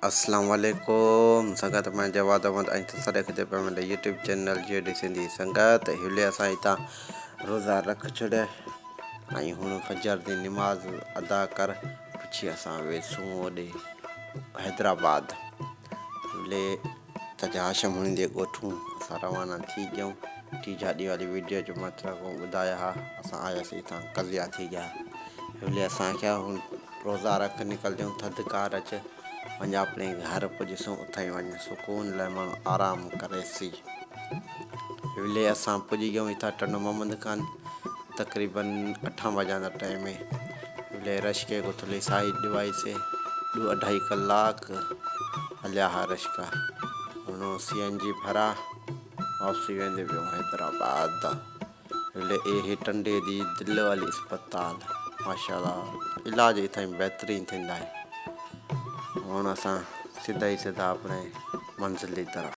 अस्सलाम वालेकुम संगत मैं जवाद अहमद ऐं तुसां देखंदे पिया मुंहिंजो यूट्यूब चैनल जेडी सिंधी संगत हिले असां हितां रोज़ा रख छॾिया ऐं हुण फजर जी नमाज़ अदा कर पुछी असां वेसूं होॾे हैदराबाद हिले सॼा हाशम हुन जे ॻोठूं असां रवाना थी ॻयूं टी जाॾी वारी वीडियो जो मतिलबु ॿुधाया हा असां आयासीं हितां कज़िया थी गया हिले असांखे रोज़ा रख निकिरजूं थधिकार अचे वञा अपने घर पुॼसूं उथई वञ सुकून लाइ माण्हू आराम करेसी हिले असां पुॼी वियूं हितां टन मोहम्मद खान तक़रीबन 8 वॼण टाइम हिले रश्के गुथली साइड डिवाइसे 2-2.5 कलाक हलिया हा रश्का हुन CNG भरा वापसी वेंदे पियूं हैदराबाद हिले हे टंडे जी दिलि वाली अस्पताल माशाअल्लाह इलाज इथां बहितरीन थींदा आहिनि हुन असां सीधा ई सीधा अपने मंज़िल जी तरफ़